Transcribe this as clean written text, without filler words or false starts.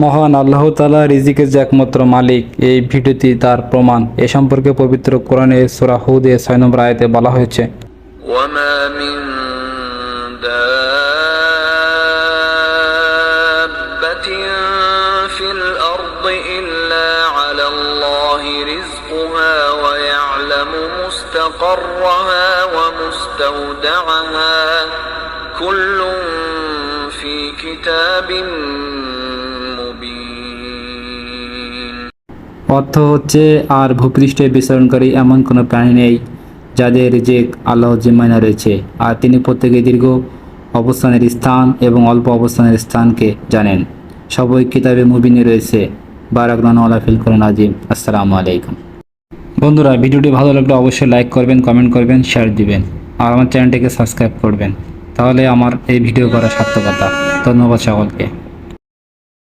মহান আল্লাহ তাআলা রিজিকের যে একমাত্র মালিক, এই ভিডিওটি তার প্রমাণ। এ সম্পর্কে পবিত্র কোরআনে সূরা হুদে 6 নম্বর আয়াতে বলা হয়েছে, ওয়ামা মিন দাব্বাতিন ফিল আরদি ইল্লা আলাল্লাহি রিজকুহা ওয়া ইয়ালামু মুস্তাকাররাহা ওয়া মুস্তাওদাআহা কুল্লুন ফি কিতাবিন মুবিন। অর্থ হচ্ছে, আর ভূপৃষ্ঠে বিচরণকারী এমন কোনো প্রাণী নেই যাদের রিজিক আল্লাহর জিম্মায় রয়েছে, আর তিনি প্রত্যেকে দীর্ঘ অবস্থানের স্থান এবং অল্প অবস্থানের স্থানকে জানেন। সবই কিতাবে মুবিনে রয়েছে। বারাকাল্লাহু আলা ফিল কোরআন আজিম। আসসালামু আলাইকুম। বন্ধুরা, ভিডিওটি ভালো লাগলে অবশ্যই লাইক করবেন, কমেন্ট করবেন, শেয়ার দিবেন, আর আমার চ্যানেলটিকে সাবস্ক্রাইব করবেন। তাহলে আমার এই ভিডিও করার সার্থকতা। ধন্যবাদ সকলকে।